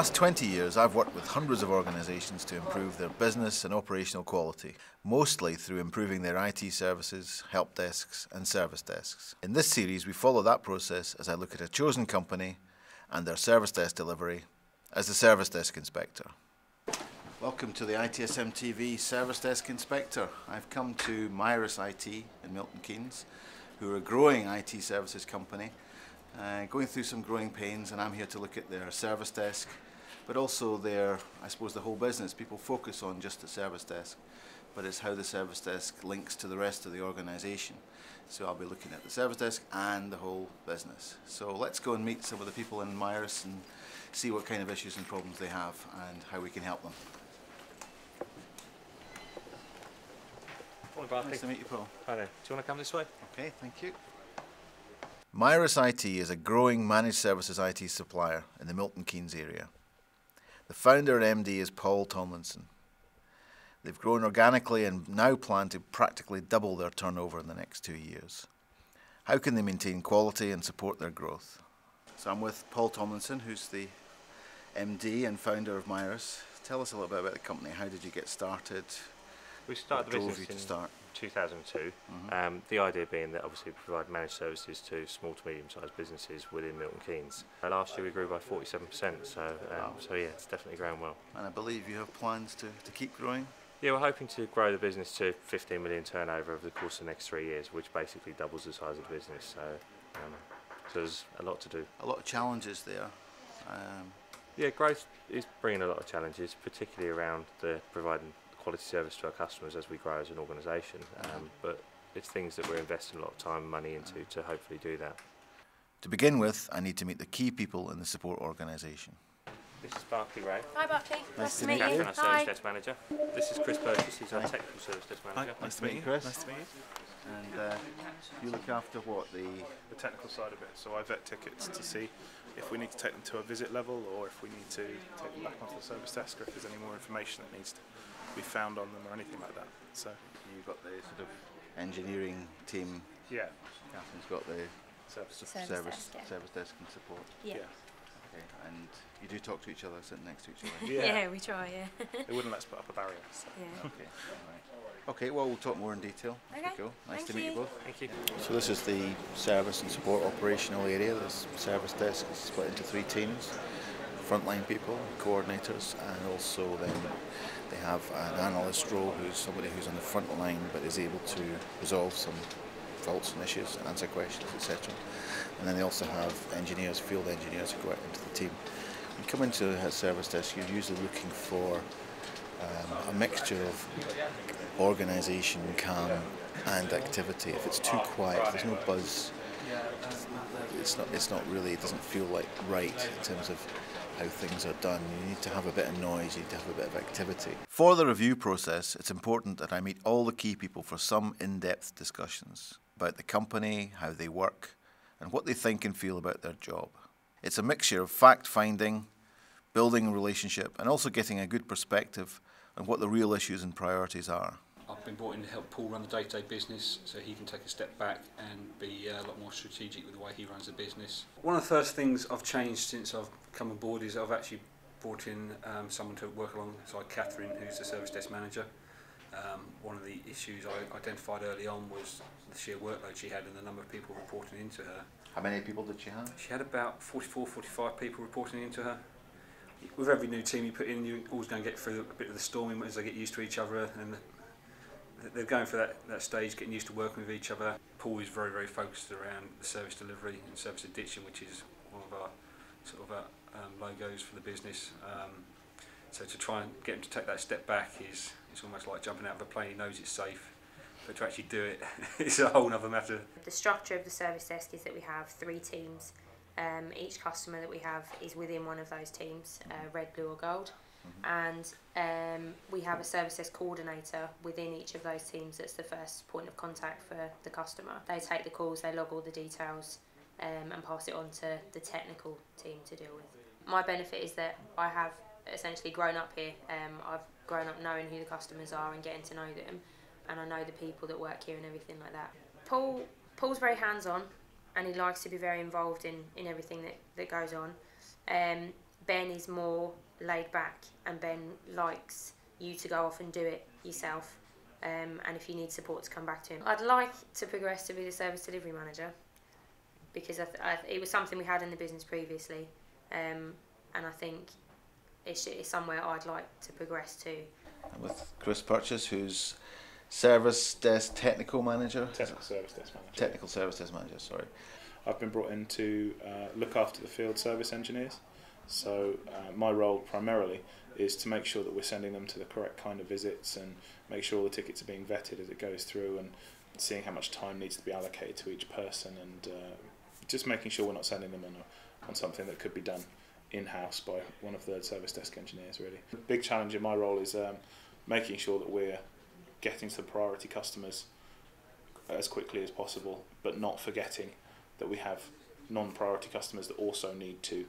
last 20 years, I've worked with hundreds of organisations to improve their business and operational quality, mostly through improving their IT services, help desks and service desks. In this series, we follow that process as I look at a chosen company and their service desk delivery as the Service Desk Inspector. Welcome to the ITSM TV Service Desk Inspector. I've come to Mirus IT in Milton Keynes, who are a growing IT services company, going through some growing pains, and I'm here to look at their service desk, but also their, I suppose, the whole business. People focus on just the service desk, but it's how the service desk links to the rest of the organisation. So I'll be looking at the service desk and the whole business. So let's go and meet some of the people in Mirus and see what kind of issues and problems they have and how we can help them. Morning, Barclay. Nice to meet you, Paul. Hi there. Do you want to come this way? Okay, thank you. Mirus IT is a growing managed services IT supplier in the Milton Keynes area. The founder and MD is Paul Tomlinson. They've grown organically and now plan to practically double their turnover in the next 2 years. How can they maintain quality and support their growth? So I'm with Paul Tomlinson, who's the MD and founder of Mirus. Tell us a little bit about the company. How did you get started? We started the business in 2002. The idea being that obviously we provide managed services to small to medium-sized businesses within Milton Keynes. Last year we grew by 47%, so yeah, it's definitely grown well. And I believe you have plans to keep growing? Yeah, we're hoping to grow the business to 15 million turnover over the course of the next 3 years, which basically doubles the size of the business. So there's a lot to do. A lot of challenges there. Yeah, growth is bringing a lot of challenges, particularly around providing quality service to our customers as we grow as an organisation, but it's things that we're investing a lot of time and money into to hopefully do that. To begin with, I need to meet the key people in the support organisation. This is Barclay Ray. Hi Barclay, nice to meet you. Catherine, our service desk manager. This is Chris Burgess, he's our technical service desk manager. Nice to meet you, Chris. Nice to meet you. And you look after what? The technical side of it. So I vet tickets to see if we need to take them to a visit level or if we need to take them back onto the service desk, or if there's any more information that needs to be found on them or anything like that. So you've got the sort of engineering team. Yeah. Catherine's got the service desk and support. Yeah. Okay. And you do talk to each other, sitting next to each other. Yeah, we try. Yeah. They wouldn't let us put up a barrier. So. Yeah. Okay. All right. Okay. Well, we'll talk more in detail. Okay. As we go. Nice to meet you both. Thank you. So this is the service and support operational area. This service desk is split into 3 teams: frontline people, coordinators, and also then they have an analyst role, who's somebody who's on the front line but is able to resolve some faults and issues, answer questions, etc. And then they also have engineers, field engineers, who go out into the team. When you come into a service desk, you're usually looking for a mixture of organisation, calm and activity. If it's too quiet, there's no buzz, it's not really, it doesn't feel like right in terms of how things are done. You need to have a bit of noise, you need to have a bit of activity. For the review process, it's important that I meet all the key people for some in-depth discussions about the company, how they work, and what they think and feel about their job. It's a mixture of fact-finding, building a relationship, and also getting a good perspective on what the real issues and priorities are. I've been brought in to help Paul run the day-to-day business so he can take a step back and be a lot more strategic with the way he runs the business. One of the first things I've changed since I've come on board is I've actually brought in someone to work alongside Catherine, who's the service desk manager. One of the issues I identified early on was the sheer workload she had and the number of people reporting into her. How many people did she have? She had about 44, 45 people reporting into her. With every new team you put in, you're always going to get through a bit of the storming as they get used to each other, and they're going through that stage, getting used to working with each other. Paul is very, very focused around the service delivery and service addiction, which is one of our sort of logos for the business. So to try and get him to take that step back is it's almost like jumping out of a plane. He knows it's safe, but to actually do it, it's a whole other matter. The structure of the service desk is that we have 3 teams. Each customer that we have is within one of those teams, red, blue or gold. And we have a service desk coordinator within each of those teams that's the first point of contact for the customer. They take the calls, they log all the details and pass it on to the technical team to deal with. My benefit is that I have essentially grown up here. I've grown up knowing who the customers are and getting to know them, and I know the people that work here and everything like that. Paul's very hands-on and he likes to be very involved in everything that goes on. Ben is more laid back, and Ben likes you to go off and do it yourself, and if you need support to come back to him. I'd like to progress to be the service delivery manager, because it was something we had in the business previously, and I think it's somewhere I'd like to progress to. And with Chris Purchase, who's service desk technical manager? Technical service desk manager. Technical service desk manager, sorry. I've been brought in to look after the field service engineers. So my role primarily is to make sure that we're sending them to the correct kind of visits and make sure all the tickets are being vetted as it goes through, and seeing how much time needs to be allocated to each person, and just making sure we're not sending them on something that could be done in-house by one of the service desk engineers, really. The big challenge in my role is making sure that we're getting to the priority customers as quickly as possible, but not forgetting that we have non-priority customers that also need to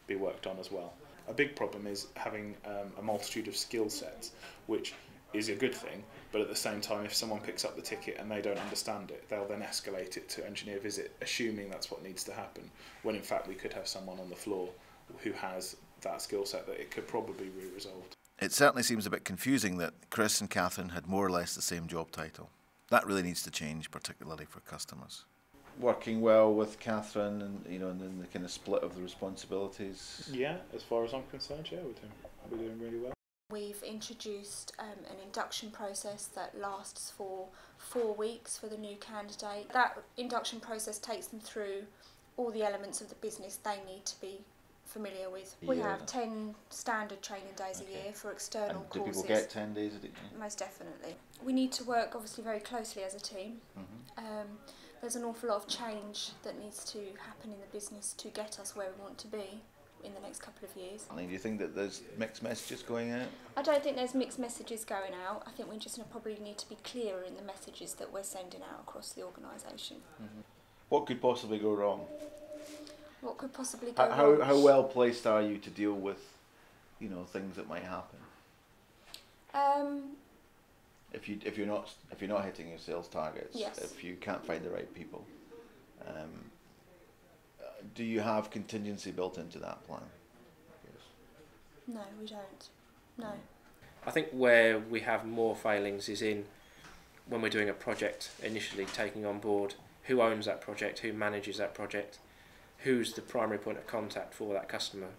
be worked on as well. A big problem is having a multitude of skill sets, which is a good thing, but at the same time, if someone picks up the ticket and they don't understand it, they'll then escalate it to engineer visit, assuming that's what needs to happen, when in fact we could have someone on the floor who has that skill set that it could probably be resolved. It certainly seems a bit confusing that Chris and Catherine had more or less the same job title. That really needs to change, particularly for customers. Working well with Catherine, and and then the kind of split of the responsibilities. Yeah, as far as I'm concerned, yeah, we're doing really well. We've introduced an induction process that lasts for 4 weeks for the new candidate. That induction process takes them through all the elements of the business they need to be familiar with. We have 10 standard training days a year for external And do courses. people get 10 days a year? Most definitely. We need to work obviously very closely as a team. There's an awful lot of change that needs to happen in the business to get us where we want to be in the next couple of years. Do you think that there's mixed messages going out? I don't think there's mixed messages going out. I think we just probably need to be clearer in the messages that we're sending out across the organisation. What could possibly go wrong? What could possibly go wrong? How well placed are you to deal with, things that might happen? If you're not hitting your sales targets, yes. If you can't find the right people, do you have contingency built into that plan? No, we don't. No. I think where we have more failings is in when we're doing a project, initially taking on board who owns that project, who manages that project, who's the primary point of contact for that customer.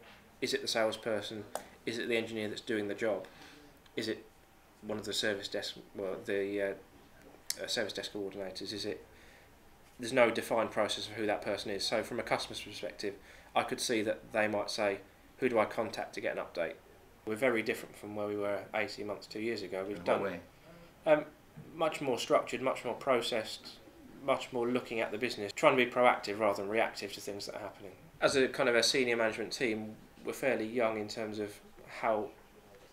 Is it the salesperson? Is it the engineer that's doing the job? Is it one of the service desk, service desk coordinators? There's no defined process of who that person is. So from a customer's perspective, I could see that they might say, who do I contact to get an update? We're very different from where we were 18 months, 2 years ago. We've done much more structured, much more processed, much more looking at the business, trying to be proactive rather than reactive to things that are happening. As a kind of a senior management team, we're fairly young in terms of how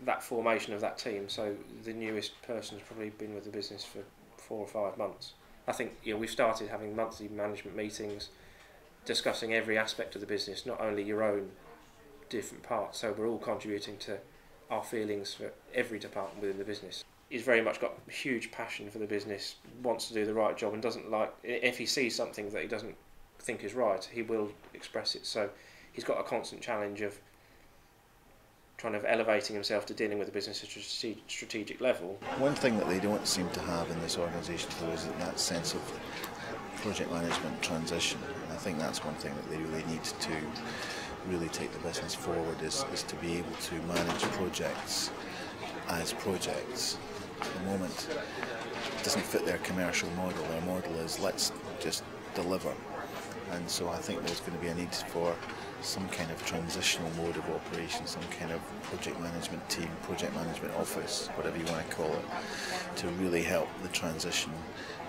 that formation of that team. So the newest person's probably been with the business for 4 or 5 months. I think we've started having monthly management meetings, discussing every aspect of the business, not only your own different parts. So we're all contributing to our feelings for every department within the business. He's very much got huge passion for the business, wants to do the right job, and doesn't like, if he sees something that he doesn't think is right, he will express it. So he's got a constant challenge of trying of elevating himself to dealing with the business at a strategic level. One thing that they don't seem to have in this organisation though is that sense of project management transition, and I think that's one thing that they really need to really take the business forward is to be able to manage projects as projects. At the moment, it doesn't fit their commercial model. Their model is let's just deliver, and so I think there's going to be a need for some kind of transitional mode of operation, some kind of project management team, project management office, whatever you want to call it, to really help the transition,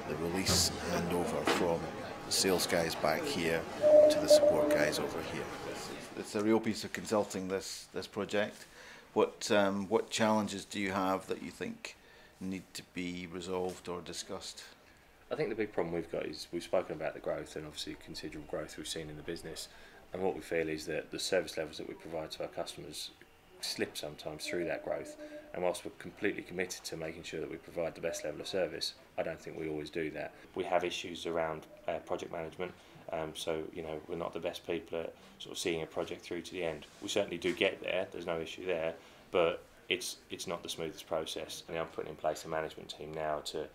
the release handover from the sales guys back here to the support guys over here. It's a real piece of consulting, this project. What challenges do you have that you think need to be resolved or discussed? I think the big problem we've got is we've spoken about the growth and obviously considerable growth we've seen in the business, and what we feel is that the service levels that we provide to our customers slip sometimes through that growth, And whilst we're completely committed to making sure that we provide the best level of service, I don't think we always do that. We have issues around project management, so we're not the best people at sort of seeing a project through to the end. We certainly do get there, there's no issue there, but it's not the smoothest process. And I'm putting in place a management team now to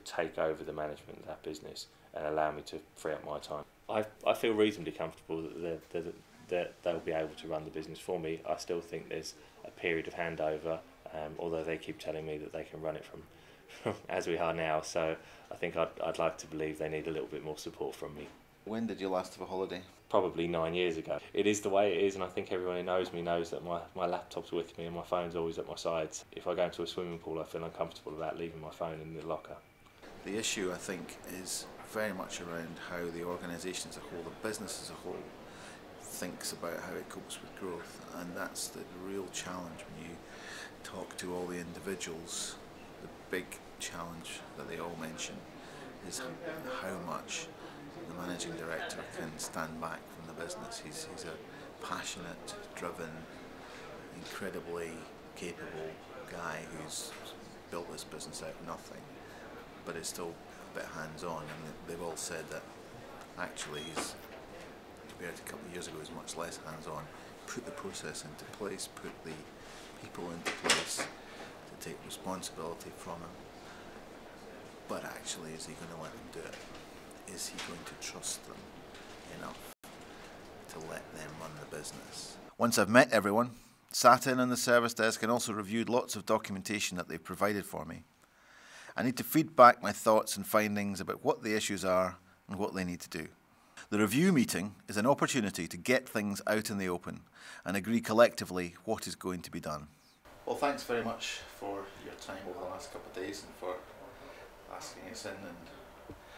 take over the management of that business and allow me to free up my time. I feel reasonably comfortable that they'll be able to run the business for me. I still think there's a period of handover, although they keep telling me that they can run it from as we are now, so I think I'd like to believe they need a little bit more support from me. When did you last have a holiday? Probably 9 years ago. It is the way it is, and I think everyone who knows me knows that my laptop's with me and my phone's always at my sides. If I go into a swimming pool, I feel uncomfortable about leaving my phone in the locker. The issue, I think, is very much around how the organisation as a whole, the business as a whole, thinks about how it copes with growth, and that's the real challenge when you talk to all the individuals. The big challenge that they all mention is how much the managing director can stand back from the business. He's a passionate, driven, incredibly capable guy who's built this business out of nothing, but is still a bit hands-on, and they've all said that actually he's, compared to a couple of years ago, is much less hands-on. Put the process into place, put the people into place to take responsibility from him, but actually is he going to let them do it? Is he going to trust them enough to let them run the business? Once I've met everyone, sat in on the service desk and also reviewed lots of documentation that they've provided for me, I need to feed back my thoughts and findings about what the issues are and what they need to do. The review meeting is an opportunity to get things out in the open and agree collectively what is going to be done. Well, thanks very much for your time over the last couple of days and for asking us in and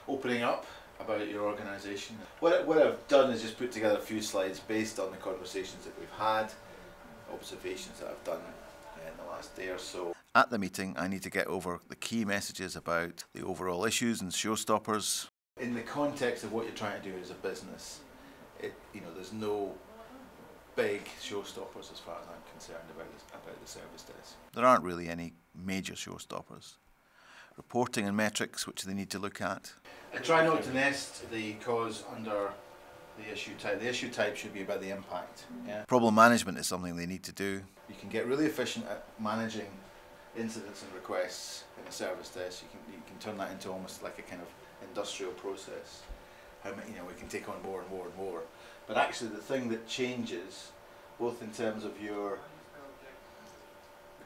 opening up about your organisation. What I've done is just put together a few slides based on the conversations that we've had, observations that I've done in the last day or so. At the meeting, I need to get over the key messages about the overall issues and showstoppers. In the context of what you're trying to do as a business, there's no big showstoppers as far as I'm concerned about the service desk. There aren't really any major showstoppers. Reporting and metrics which they need to look at. I try not to nest the cause under the issue type. The issue type should be about the impact. Yeah. Problem management is something they need to do. You can get really efficient at managing incidents and requests in a service desk. You can turn that into almost like a kind of industrial process. How many, we can take on more and more and more. But actually, the thing that changes, both in terms of the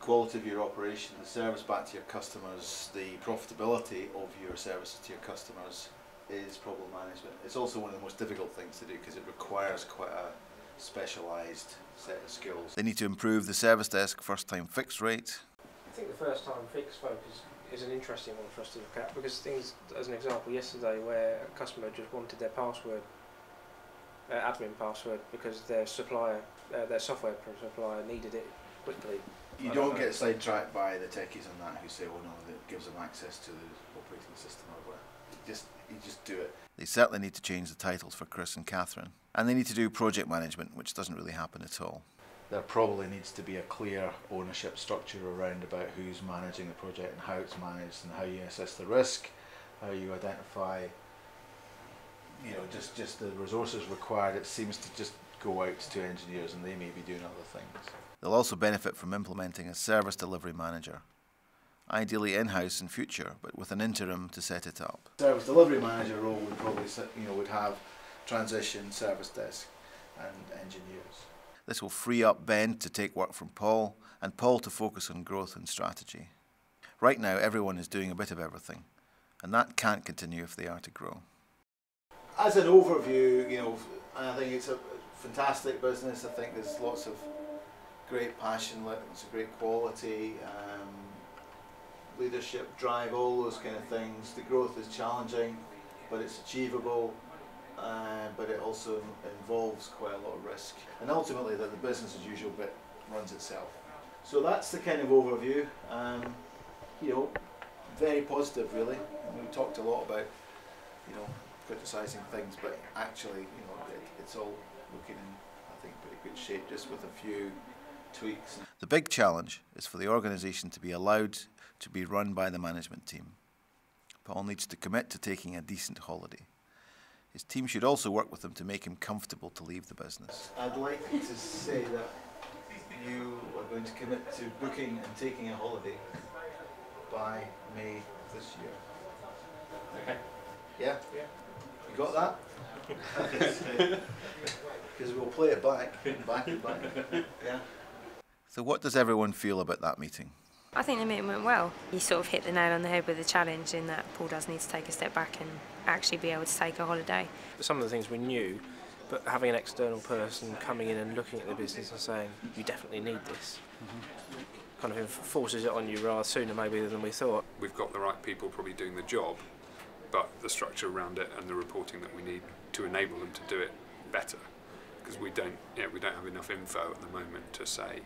quality of your operation, the service back to your customers, the profitability of your services to your customers, is problem management. It's also one of the most difficult things to do because it requires quite a specialised set of skills. They need to improve the service desk first time fix rate. I think the first time fix focus is an interesting one for us to look at, because things, as an example yesterday, where a customer just wanted their password, admin password, because their supplier, their software supplier needed it quickly. You don't get sidetracked by the techies on that who say, oh no, that gives them access to the operating system or whatever. You just do it. They certainly need to change the titles for Chris and Catherine. And they need to do project management, which doesn't really happen at all. There probably needs to be a clear ownership structure around about who's managing the project and how it's managed and how you assess the risk, how you identify, just the resources required. It seems to just go out to engineers and they may be doing other things. They'll also benefit from implementing a service delivery manager, ideally in-house in future, but with an interim to set it up. Service delivery manager role would probably, would have transition, service desk and engineers. This will free up Ben to take work from Paul, and Paul to focus on growth and strategy. Right now, everyone is doing a bit of everything, and that can't continue if they are to grow. As an overview, I think it's a fantastic business. I think there's lots of great passion, lots of great quality, leadership, drive, all those kind of things. The growth is challenging, but it's achievable. But it also involves quite a lot of risk, and ultimately that the business as usual bit runs itself. So that's the kind of overview. Very positive really. We talked a lot about criticising things, but actually it's all looking in, I think, pretty good shape, just with a few tweaks. The big challenge is for the organisation to be allowed to be run by the management team. Paul needs to commit to taking a decent holiday. His team should also work with him to make him comfortable to leave the business. I'd like to say that you are going to commit to booking and taking a holiday by May this year. Okay. Yeah? Yeah. You got that? Because we'll play it back and back and back. Yeah. So what does everyone feel about that meeting? I think the meeting went well. You sort of hit the nail on the head with the challenge in that Paul does need to take a step back and actually be able to take a holiday. Some of the things we knew, but having an external person coming in and looking at the business and saying, you definitely need this, kind of forces it on you rather sooner maybe than we thought. We've got the right people probably doing the job, but the structure around it and the reporting that we need to enable them to do it better, because we don't have enough info at the moment to say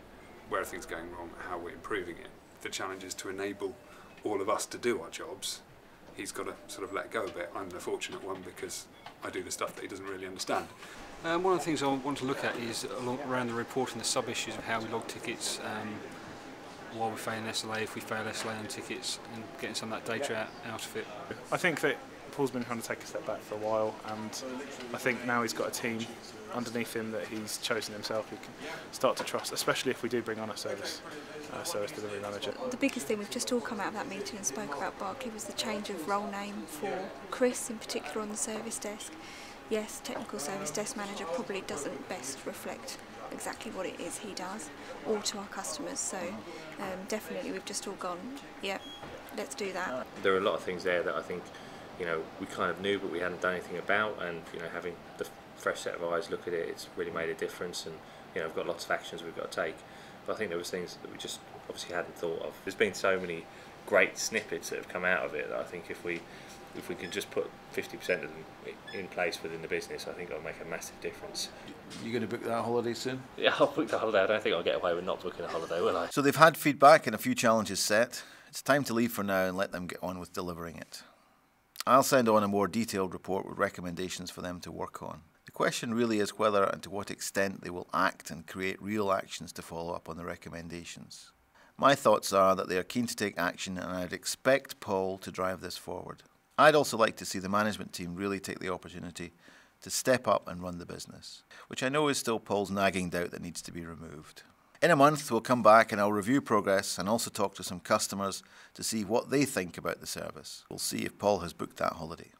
where things going wrong, how we're improving it. The challenge is to enable all of us to do our jobs. He's got to sort of let go a bit. I'm the fortunate one because I do the stuff that he doesn't really understand. One of the things I want to look at is around the reporting, the sub-issues of how we log tickets, why we fail SLA, if we fail SLA on tickets, and getting some of that data out of it. I think that Paul's been trying to take a step back for a while, and I think now he's got a team underneath him that he's chosen himself who can start to trust, especially if we do bring on a service delivery manager. The biggest thing, we've just all come out of that meeting and spoke about Barclay, was the change of role name for Chris in particular on the service desk. Yes, technical service desk manager probably doesn't best reflect exactly what it is he does, or to our customers, so definitely we've just all gone, yep, let's do that. There are a lot of things there that I think, you know, we kind of knew but we hadn't done anything about, and you know, having the fresh set of eyes look at it, it's really made a difference, and you know, we've got lots of actions we've got to take. But I think there was things that we just obviously hadn't thought of. There's been so many great snippets that have come out of it that I think if we could just put 50% of them in place within the business, I think it'll make a massive difference. You going to book that holiday soon? Yeah, I'll book the holiday. I don't think I'll get away with not booking a holiday, will I? So they've had feedback and a few challenges set. It's time to leave for now and let them get on with delivering it. I'll send on a more detailed report with recommendations for them to work on. The question really is whether and to what extent they will act and create real actions to follow up on the recommendations. My thoughts are that they are keen to take action, and I'd expect Paul to drive this forward. I'd also like to see the management team really take the opportunity to step up and run the business, which I know is still Paul's nagging doubt that needs to be removed. In a month, we'll come back and I'll review progress and also talk to some customers to see what they think about the service. We'll see if Paul has booked that holiday.